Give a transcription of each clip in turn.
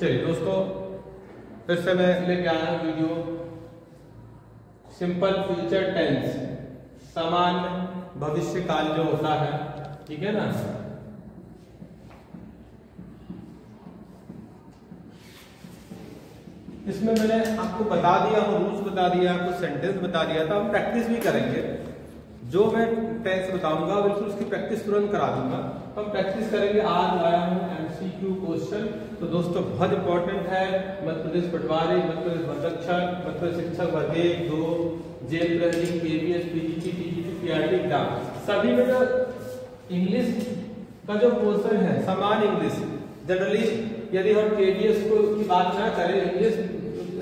चलिए दोस्तों, फिर से मैं लेके आया वीडियो सिंपल फ्यूचर टेंस, सामान्य भविष्य काल जो होता है, ठीक है ना। इसमें मैंने आपको बता दिया हूँ, रूल्स बता दिया, आपको सेंटेंस बता दिया था। हम प्रैक्टिस भी करेंगे। जो मैं टेंस बताऊंगा बिल्कुल उसकी प्रैक्टिस तुरंत करा दूंगा। हम प्रैक्टिस करेंगे। आज लाया हूँ MCQ क्वेश्चन। तो दोस्तों बहुत इंपॉर्टेंट है। मध्य प्रदेश पटवारी, मध्य प्रदेश वनरक्षक, मध्य प्रदेश शिक्षक वर्ग 1, 2, जेल प्रहरी, KVS, PGT, TGT, PRT exam, सभी में जो इंग्लिश का जो पोर्शन है, सामान्य इंग्लिश, जनरलिस्ट, यदि हम KVS को की बात ना करें, इंग्लिश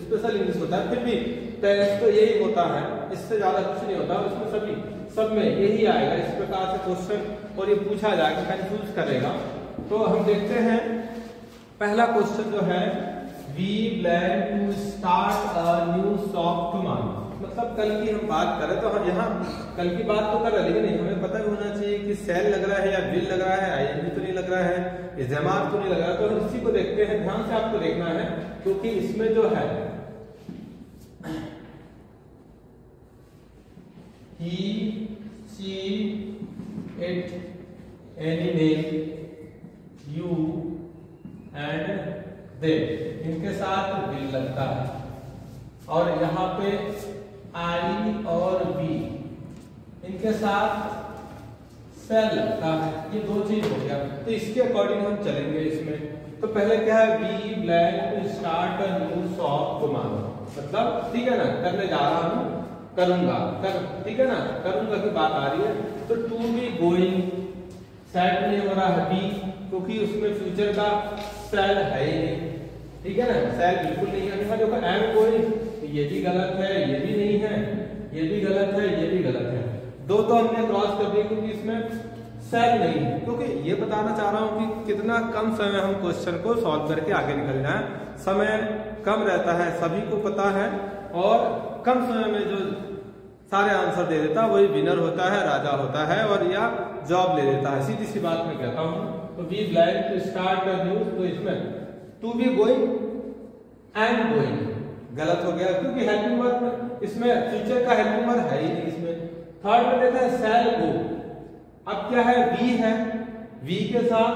स्पेशल इंग्लिश होता है, फिर भी टेस्ट तो यही होता है, इससे ज्यादा कुछ नहीं होता। उसमें सब में यही आएगा इस प्रकार से क्वेश्चन, और ये पूछा जाएगा, कंफ्यूज करेगा। तो हम देखते हैं पहला क्वेश्चन जो है, we plan to start a new shop tomorrow. मतलब कल की हम बात करें तो हम यहाँ कल की बात तो कर रहे, लेकिन हमें पता भी होना चाहिए कि सेल लग रहा है या विल लग रहा है, ING तो नहीं लग रहा है, इस्तेमाल तो नहीं लग रहा। तो हम इसी को देखते हैं, ध्यान से आपको देखना है, क्योंकि इसमें जो है he, she, it, any name, you and they, इनके साथ will लगता है। और यहाँ पे I और V इनके साथ सेल लगता है। ये दो चीज हो गया। तो इसके अकॉर्डिंग हम चलेंगे इसमें। तो पहले क्या है, we plan to start a new shop tomorrow. मतलब ठीक है ना, करने जा रहा हूँ, करूंगा, ठीक है ना, करूंगा की बात आ रही है। तो टू बी गोइंग, सेट नहीं हो रहा है बी, क्योंकि उसमें फ्यूचर का सेल है ही नहीं, ठीक है ना, सेल बिल्कुल नहीं है। यहाँ देखो एम गोइंग, ये भी गलत है, ये भी नहीं है, ये भी गलत है, ये भी गलत है। दो तो हमने क्रॉस कर दिए क्योंकि इसमें सेल नहीं है। क्योंकि ये बताना चाह रहा हूँ कि कितना कम समय हम क्वेश्चन को सॉल्व करके आगे निकल जाए। समय कम रहता है, सभी को पता है, और कम समय में जो सारे आंसर दे देता है वही विनर होता है, राजा होता है, और या जॉब ले लेता है। सीधी सी बात मैं कहता हूँ। तो we plan to start a new, तो इसमें to be going and going गलत हो गया, क्योंकि हेल्पिंग वर्ब में इसमें फ्यूचर का हेल्पिंग वर्ब है ही नहीं इसमें। थर्ड में देखा है सेल गो। अब क्या है, वी है, वी के साथ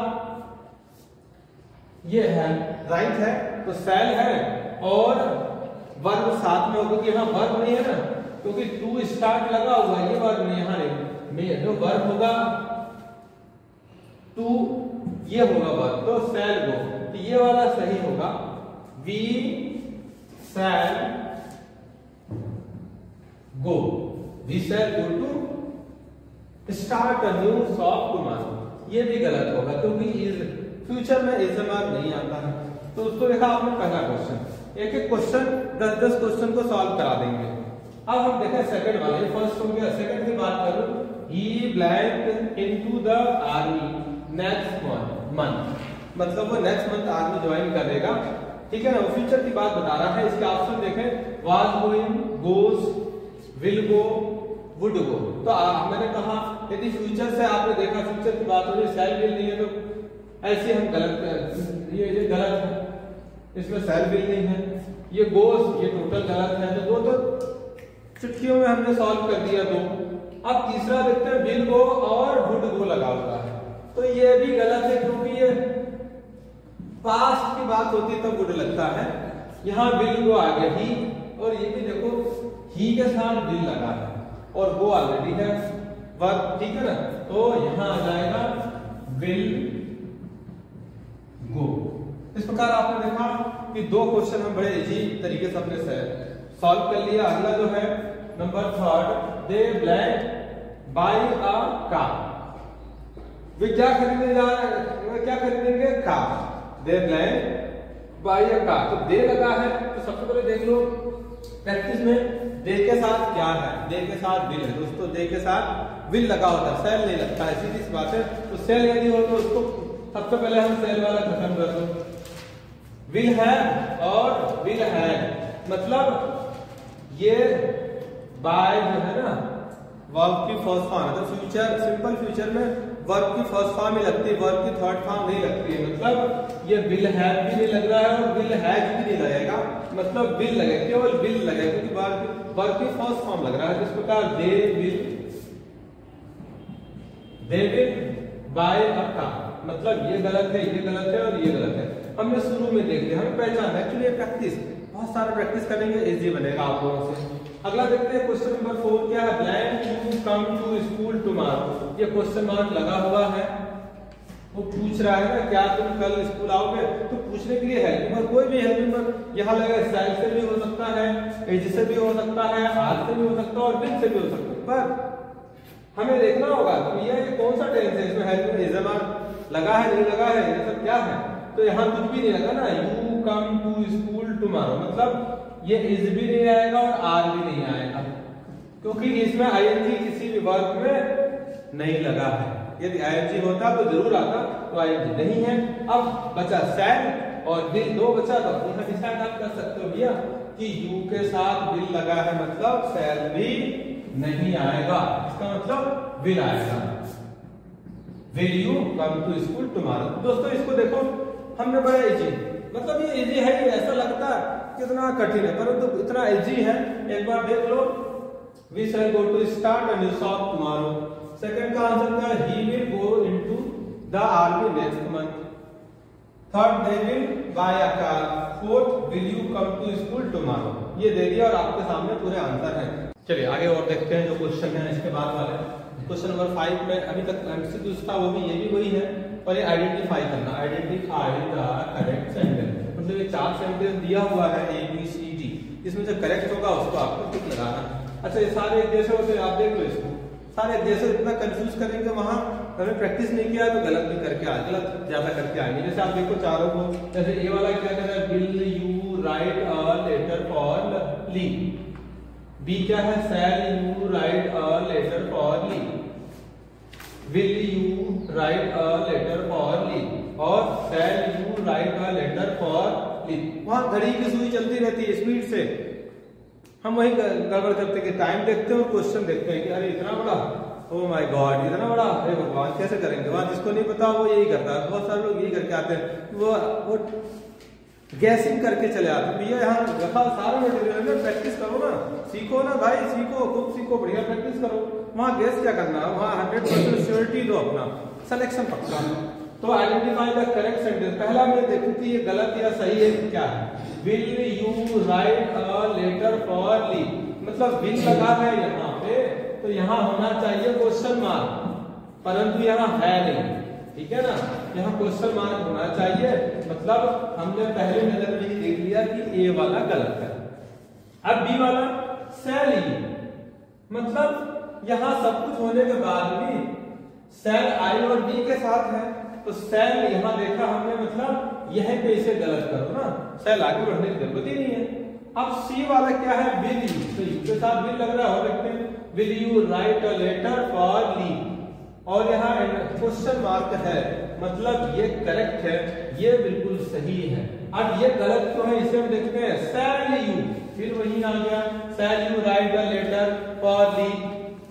ये है, राइट है, तो सेल है, और वर्ब साथ में होगा, कि यहाँ वर्ब नहीं है ना, क्योंकि टू स्टार्ट लगा हुआ है, ये वर्ब नहीं, यहाँ नहीं, जो वर्ब होगा टू, ये होगा वर्ब, तो सेल गो। तो ये वाला सही होगा, we shall go, we shall go to start a new shop tomorrow. ये भी गलत होगा, क्योंकि इस फ्यूचर में इस्तेमाल नहीं आता है। तो उसको देखा आपने पहला क्वेश्चन। एक एक क्वेश्चन 10-10 क्वेश्चन को सॉल्व करा देंगे। अब हम देखें सेकंड वाले, फर्स्ट हो गया, सेकंड की बात करूं, he blank into the army next month, मतलब वो नेक्स्ट मंथ आर्मी ज्वाइन करेगा, ठीक है ना। वो फ्यूचर की बात बता रहा है। इसके ऑप्शन देखें, was going, goes, will go, would go. तो मैंने कहा यदि फ्यूचर से आपने देखा, फ्यूचर की बात हो रही, सेल विल नहीं है, तो ऐसे हम गलत, ये गलत है, इसमें सेल विल नहीं है। ये गोस, ये टोटल गलत है। तो दो तो चुटकियों में हमने सॉल्व कर दिया दो। अब तीसरा देखते हैं, विल गो और वुड गो लगा हुआ है, तो ये भी गलत है, क्योंकि ये पास्ट की बात होती तो वुड लगता है, यहाँ विल गो आ गया ही, और ये भी देखो ही के साथ विल लगा है, और गो ऑलरेडी है वर्ब, ठीक है ना। तो यहाँ आ जाएगा विल गो। इस प्रकार आपने देखा कि दो क्वेश्चन हम बड़े इजी तरीके से अपने से सॉल्व कर लिया। अगला जो है number third, they blank buy a car. वे क्या खरीदने जा रहे हैं, वे क्या खरीदेंगे, car. They blank buy a car, तो दे लगा है, तो सबसे पहले देख लो प्रैक्टिस में दे के साथ क्या है, दे के साथ विल है दोस्तों। दे के साथ विल लगा होता है, सेल नहीं लगता है, सीधी सी बात है। तो सेल यदि हो तो उसको सबसे पहले हम सेल वाला खत्म कर दो। विल है और विल है, मतलब ये बाय जो है ना वर्ब की फर्स्ट फॉर्म है। तो फ्यूचर, सिंपल फ्यूचर में वर्ब की फर्स्ट फॉर्म ही लगती है, वर्ब की थर्ड फॉर्म नहीं लगती है। मतलब ये विल हैव भी नहीं लग रहा है और विल हैज भी नहीं लगेगा, मतलब विल लगेगा, केवल विल लगेगा क्योंकि वर्ब की फर्स्ट फॉर्म लग रहा है। जिस प्रकार दे विल बाय अ कार, मतलब ये गलत है, ये गलत है और ये गलत है। हमने शुरू में देख लिया, हमें पहचान है। एक्चुअली प्रैक्टिस, बहुत सारा प्रैक्टिस करेंगे, इजी बनेगा आप लोगों से। अगला देखते हैं क्वेश्चन नंबर 4 क्या है, blank you come to school tomorrow. ये क्वेश्चन मार्क लगा हुआ है, वो पूछ रहा है ना क्या तुम कल स्कूल आओगे, तो पूछने के लिए हेल्प नंबर, कोई भी हेल्प नंबर यहाँ लगे, सेल से भी हो सकता है, एज से भी हो सकता है, आज से भी हो सकता है और विल से भी हो सकता है। पर हमें देखना होगा तो ये कौन सा टेंस है, इसमें हेल्प में इज़ लगा है नहीं लगा है, ये सब क्या है। तो यहाँ कुछ भी नहीं लगा ना, you come to school tomorrow, मतलब ये इज भी नहीं आएगा और आर भी नहीं आएगा क्योंकि इसमें आईएनजी किसी भी वर्ब में नहीं लगा है। यदि आईएनजी होता तो जरूर आता, तो आईएनजी नहीं है। अब बचा सेल और विल, दो बचा, तो यहाँ डिसाइड आप कर सकते हो भैया कि यू के साथ विल लगा है, मतलब सेल भी नहीं आएगा, इसका मतलब विल आएगा। Will you come to school tomorrow. दोस्तों इसको देखो, हमने बड़ा इजी, मतलब ये इजी है, ये ऐसा लगता है कितना कठिन है परंतु तो इतना इजी है। एक बार देख लो, we shall go to start a new shop tomorrow. Second का आंसर क्या है, he will go into the army next month. Third, they will buy a car. Fourth, will you come to school tomorrow. ये दे दिया और आपके सामने पूरे आंसर हैं। चलिए आगे और देखते हैं जो क्वेश्चन है इसके बाद वाले। क्वेश्चन नंबर 5 में अभी तक एमसीक्यूज था, वो भी ये भी वही है, और ये आइडेंटिफाई करना, आइडेंटिफाई द करेक्ट सेंटेंस। मतलब ये 4 सेंटेंस दिया हुआ है ए बी सी डी, इसमें जो करेक्ट होगा उसको आपको टिक लगाना। अच्छा ये सारे एक जैसे होते हैं, आप देख लो इसको, सारे एक जैसे, इतना कंफ्यूज करेंगे वहां हमें प्रैक्टिस नहीं किया तो गलत भी करके आ, गलत ज्यादा करके आएंगे। जैसे आप देखो चारों को, जैसे ए वाला क्या कहता है, will you write a letter for Lee. B क्या है, shall you write a letter for Lee. Will you write a letter for Lee और shall you write a letter for Lee. वहां घड़ी की सुई चलती रहती है स्पीड से, हम वही गड़बड़ करते कि टाइम देखते हैं और क्वेश्चन देखते हैं कि अरे इतना बड़ा, ओ माय गॉड इतना बड़ा, अरे भगवान कैसे करेंगे। वहां जिसको नहीं पता वो यही करता है, बहुत सारे लोग यही करके आते हैं, वो गैसिंग करके चले आते हैं। भैया यहाँ रखा सारा मटेरियल में, प्रैक्टिस करो ना, सीखो ना भाई, सीखो, खूब सीखो, बढ़िया प्रैक्टिस करो। वहां गैस क्या करना है, वहां 100% श्योरिटी दो, अपना सिलेक्शन पक्का। तो आइडेंटिफाई द करेक्ट सेंटेंस, पहला मैं देखूं कि ये गलत या सही है, क्या है। Will you write a letter for Lee, मतलब विल लगा है यहाँ पे, तो यहाँ होना चाहिए क्वेश्चन मार्क, परंतु यहाँ है नहीं, ठीक है ना, यहाँ क्वेश्चन मार्क होना चाहिए। मतलब हमने पहले नजर में ही देख लिया कि ए वाला गलत है। अब बी वाला सेल ही, मतलब यहाँ सब कुछ होने के बाद भी सेल आई और बी के साथ है, तो सेल यहाँ देखा हमने, मतलब यह पे इसे गलत करो ना, सेल आगे बढ़ने की जरूरत ही नहीं है। अब सी वाला क्या है, विल यू, तो यू के साथ विल लग रहा है, हो सकते हैं will you write a letter for Lee, और यहाँ क्वेश्चन मार्क है, मतलब ये करेक्ट है, ये बिल्कुल सही है। अब ये गलत तो है, इसे हम देखते हैं, शैल यू, फिर वही आ गया, shall you write a letter for Lee,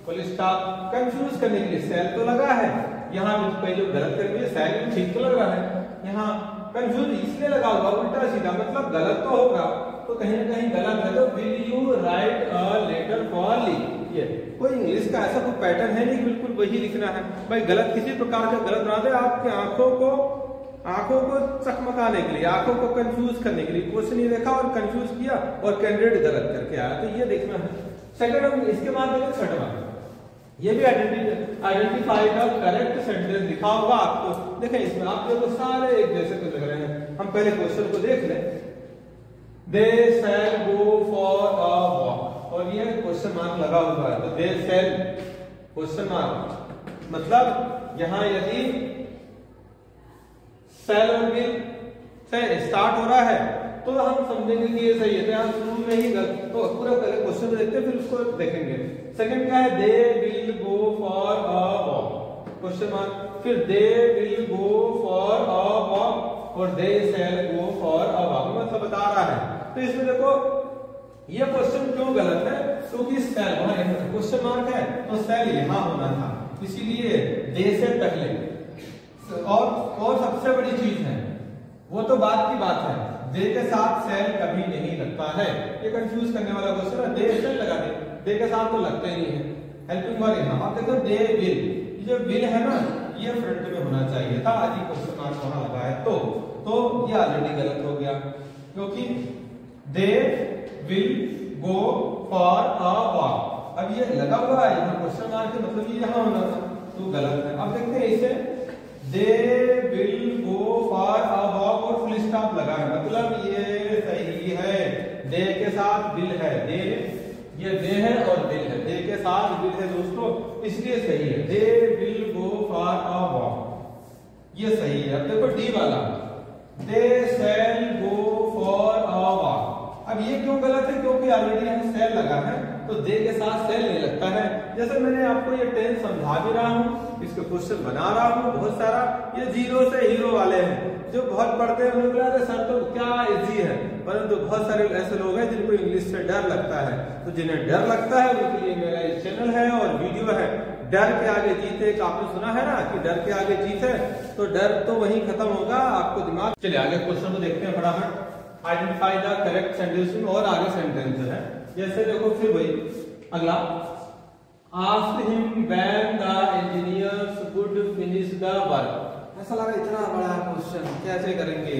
full stop. Confuse करने के लिए सेल तो लगा है, यहाँ पहले गलत करके शैल यू ठीक तो लग रहा है, यहाँ कंफ्यूज इसलिए लगा होगा उल्टा सीधा, मतलब गलत तो होगा, तो कहीं ना कहीं गलत है। तो will you write a letter for Lee, ये कोई इंग्लिश का ऐसा कोई पैटर्न है नहीं, बिल्कुल वही लिखना है भाई। गलत किसी प्रकार का गलत बना दे, आपके आंखों को चकमकाने के लिए, आंखों को कंफ्यूज करने के लिए, क्वेश्चन ही देखा और कंफ्यूज किया और कैंडिडेट गलत करके आया, तो ये देखना है। सेकंड हम इसके बाद देखो छठवां, ये भी आइडेंटिफाई द करेक्ट सेंटेंस लिखा होगा आपको, देखें इसमें आप देखो सारे एक जैसे तो लग रहे हैं। हम पहले क्वेश्चन को देख लें, दे शैल गो फॉर अ वॉक, और ये क्वेश्चन मार्क लगा हुआ है, तो दे शैल क्वेश्चन मार्क, मतलब यहां यदि शैल और विल से स्टार्ट हो रहा है तो हम समझेंगे कि ये सही है। तो यहाँ शुरू में ही तो पूरा पहले क्वेश्चन को देखते हैं फिर उसको देखेंगे। सेकंड क्या है, they will go for a walk, question mark, फिर they will go for a walk और they shell go for a walk, मतलब बता रहा है। तो इसमें देखो ये क्वेश्चन क्यों गलत है, क्योंकि शैल वहां क्वेश्चन मार्क है तो शैल यहां होना था, इसीलिए दे से पहले। और सबसे बड़ी चीज है, वो तो बात की बात है, दे के साथ सेल कभी नहीं लगता है। ये कंफ्यूज करने वाला क्वेश्चन है, दे सेल लगा दे के साथ तो लगता ही नहीं है। हेल्पिंग वर्ब यहाँ आप देखो दे विल, ये जो विल है ना ये फ्रंट में होना चाहिए था, आज ही क्वेश्चन मार्क वहां लगा है तो ये ऑलरेडी गलत हो गया, क्योंकि दे will go for a walk, अब ये लगा हुआ है यहाँ क्वेश्चन मार्क, मतलब ये यहाँ होना था, तो गलत है। अब देखते हैं इसे, दे will go for a walk और फुल स्टॉप लगा है, मतलब ये सही है, दे के साथ विल है, दे ये दे है और विल है, दे के साथ विल है दोस्तों, इसलिए सही है, they will go for a walk, ये सही है। अब देखो डी वाला, दे शैल गो फॉर अ वॉक, अब ये क्यों गलत है, क्योंकि ऑलरेडी यहाँ सेल लगा है, तो दे के साथ सेल नहीं लगता है। जैसे मैंने आपको ये टेंस समझा भी रहा हूँ, इसके क्वेश्चन बना रहा हूँ बहुत सारा, ये जीरो से हीरो वाले हैं, जो बहुत पढ़ते हैं उन्हें लगा रहे सर तो क्या इजी है, परंतु बहुत सारे ऐसे लोग हैं जिनको इंग्लिश से डर लगता है, तो जिन्हें डर लगता है उनके लिए मेरा ये चैनल है और वीडियो है, डर के आगे जीते। एक आपने सुना है ना कि डर के आगे जीत है, तो डर तो वहीं खत्म होगा, आपको दिमाग। चलिए आगे क्वेश्चन को देखते हैं फटाफट। आइडेंटिफाई द करेक्ट सेंटेंस में, और आगे सेंटेंस है, जैसे देखो फिर वही अगला, ask him when the engineers would finish the work. ऐसा लगा इतना बड़ा क्वेश्चन कैसे करेंगे,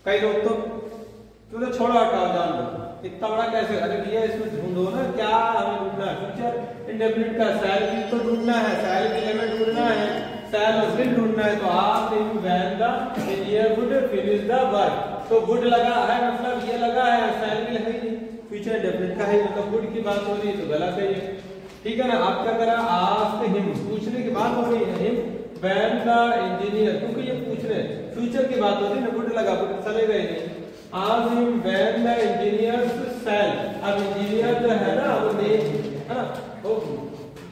कई लोग तो छोड़ो हटाओ जान दो, इतना बड़ा कैसे, अरे भैया इसमें ढूंढो ना, क्या हमें ढूंढना है, फ्यूचर इंडेफिनिट का सेल भी तो ढूंढना है, सेल के एलिमेंट ढूंढना है, सेल और विल ढूंढना है, तो ask him when the engineer would finish the work, तो वुड लगा है मतलब ये लगा है, सेल भी है ही, फ्यूचर इंडेफिनिट का है, मतलब वुड की बात हो रही है तो गलत है ये, ठीक है ना। आप क्या करा, आस्क हिम, पूछने की बात हो रही है, हिम व्हेन द इंजीनियर, क्योंकि ये पूछने फ्यूचर की बात होती है ना, वुड लगा, वुड चलेगा ही नहीं, ask him when the engineers shall, अब इंजीनियर जो है ना वो नहीं है ना, वो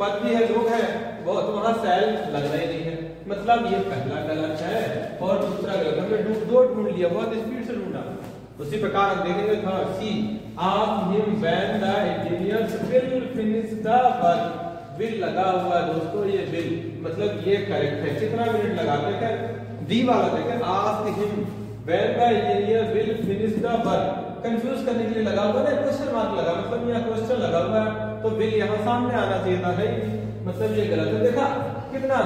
पद भी है, लोग है वो, तो वहां सेल लगना ही नहीं है, मतलब ये पहला गलत है और दूसरा गलत, हमने दो ढूंढ लिया, बहुत स्पीड से ढूंढा। उसी प्रकार हम देखेंगे third C, ask him when the engineers will finish the work, will लगा हुआ है दोस्तों, ये विल मतलब ये करेक्ट है, कितना मिनट लगाते हैं, डी वाला देखें, ask him when the engineer will finish the work, confuse करने के लिए लगा हुआ है, क्वेश्चन मार्क लगा, मतलब यहाँ क्वेश्चन लगा हुआ है, तो विल यहाँ सामने आना चाहिए था, है मतलब ये गलत है। देखा कितना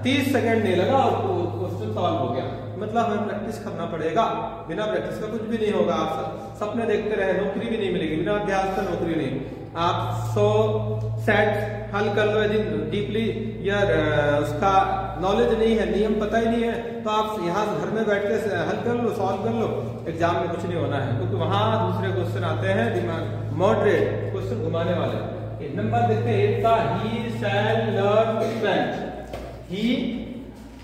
30 सेकंड नहीं लगा और क्वेश्चन सॉल्व हो गया, मतलब हमें प्रैक्टिस करना पड़ेगा, बिना प्रैक्टिस का कुछ भी नहीं होगा। आप सपने देखते रहे नौकरी भी नहीं मिलेगी, बिना अभ्यास का नौकरी नहीं। आप 100 सेट हल कर लो, यदि डीपली या उसका नॉलेज नहीं है, नियम पता ही नहीं है, तो आप यहाँ घर में बैठ के हल कर लो, सॉल्व कर लो, एग्जाम में कुछ नहीं होना है, क्योंकि वहां दूसरे क्वेश्चन आते हैं दिमाग मॉडरेट क्वेश्चन घुमाने वाले। नंबर देखते हैं 8 का, ही शैल लर्न फ्रेंच, ही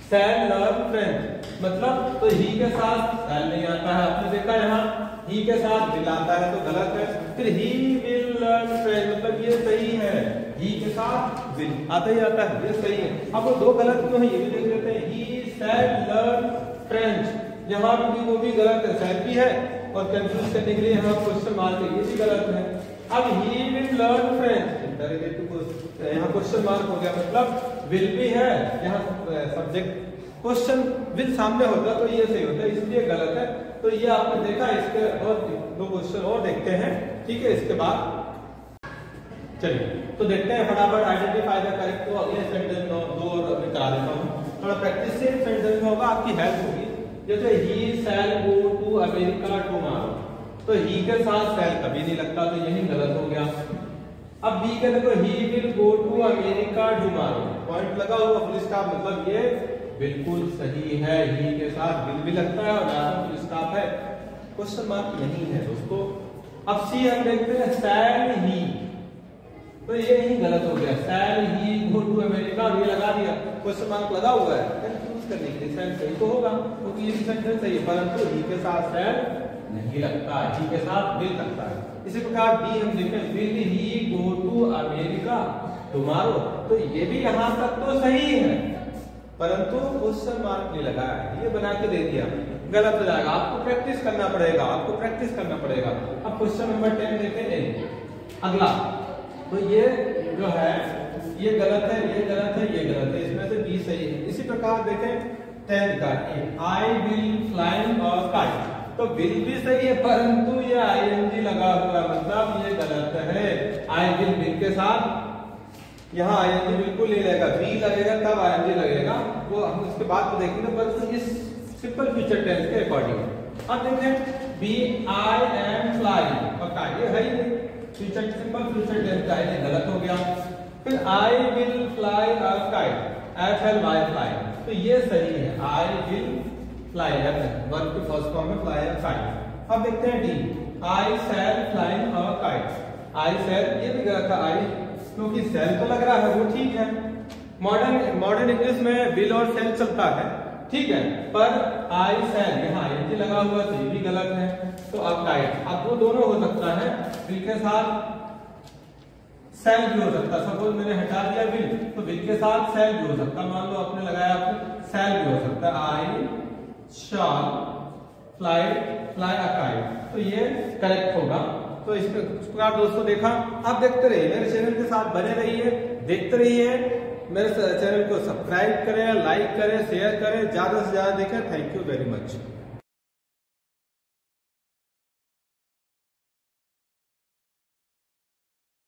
शैल लर्न फ्रेंच, मतलब तो ही के साथ शैल नहीं आता है, आपने देखा यहाँ ही के साथ विल आता है तो गलत है, फिर ही विल लर्न फ्रेंच, मतलब ये सही है, ही के साथ विल आता ही आता है, ये सही है। अब वो दो गलत क्यों है ये भी देख लेते हैं, ही शैल लर्न फ्रेंच, यहाँ भी वो भी गलत है, शैल भी है, और कंफ्यूज करने के लिए यहाँ क्वेश्चन मार्क है, ये भी गलत है। अब ही विल लर्न फ्रेंच, यहाँ क्वेश्चन मार्क हो गया, मतलब विल भी है, यहाँ सब्जेक्ट क्वेश्चन विल सामने होता तो ये सही होता है, इसलिए गलत है। तो ये आपने देखा, इसके और दो क्वेश्चन और देखते हैं, ठीक है। इसके बाद चलिए तो देखते हैं फटाफट, आइडेंटिफाई द करेक्ट, तो अगले सेंटेंस दो और मैं करा देता हूँ, थोड़ा प्रैक्टिस से सेंटेंस में होगा, आपकी हेल्प होगी। जैसे ही शैल गो टू अमेरिका टुमारो, तो ही के साथ शैल कभी नहीं लगता, तो यही गलत हो गया। अब बी के देखो, he will go to America tomorrow, point लगा हुआ फुल स्टॉप, मतलब ये बिल्कुल सही है, ही के साथ विल भी लगता है और यहाँ फुल स्टॉप है, क्वेश्चन मार्क नहीं है दोस्तों। अब सी हम देखते हैं, शैल ही, तो ये ही गलत हो गया, शैल ही गो टू अमेरिका, ये लगा दिया, क्वेश्चन मार्क लगा हुआ है, कंफ्यूज करने के लिए, शैल सही तो होगा क्योंकि ये सेंटेंस सही है, परंतु ही के साथ शैल नहीं लगता, ही के साथ विल लगता है। इसी प्रकार बी हम देखें, will he go to America tomorrow, तो ये भी यहाँ तक तो सही है, परंतु क्वेश्चन मार्क नहीं लगा है, ये बना के दे दिया, गलत हो जाएगा, आपको प्रैक्टिस करना पड़ेगा, आपको प्रैक्टिस करना पड़ेगा। अब क्वेश्चन नंबर 10 देते हैं अगला, तो ये जो है ये गलत है, ये गलत है, ये गलत है, इसमें से बी सही है। इसी प्रकार देखें 10 का I will flying a kite, तो विल भी सही है परंतु ये आईएनजी लगा हुआ है, मतलब ये गलत है। आई विल के साथ यहाँ आईएनजी बिल्कुल नहीं लगेगा, बी लगेगा तब आईएनजी लगेगा, वो हम इसके बाद तो देखेंगे, पर इस सिंपल फ्यूचर टेंस के अकॉर्डिंग। अब देखें B I am flying a kite, ये है ही नहीं, फ्यूचर सिंपल फ्यूचर टेंस का है, ये गलत हो गया। फिर I will fly a kite, FLY fly, तो ये सही है, आई विल फ्लाई है, वर्ब के फर्स्ट फॉर्म में फ्लाई अ काइट। अब देखते हैं D, I shall flying a kite, I shall ये भी गलत था, आई क्योंकि शैल तो लग रहा है, वो ठीक है। मॉडर्न इंग्लिश में विल और शैल चलता है, ठीक है, पर आई शैल यहाँ ये लगा हुआ तो ये भी गलत है। तो अब काइट, अब वो दोनों हो सकता है, विल के साथ सेल भी हो सकता है। सपोज मैंने हटा दिया विल, तो विल के साथ सेल भी हो सकता है, मान लो आपने लगाया आपको सेल भी हो सकता है, आई शॉल फ्लाई अ काइट, तो ये करेक्ट होगा। तो इस प्रकार दोस्तों देखा, आप देखते रहिए, मेरे चैनल के साथ बने रहिए, देखते रहिए, मेरे चैनल को सब्सक्राइब करें, लाइक करें, शेयर करें, ज्यादा से ज्यादा देखें। Thank you very much.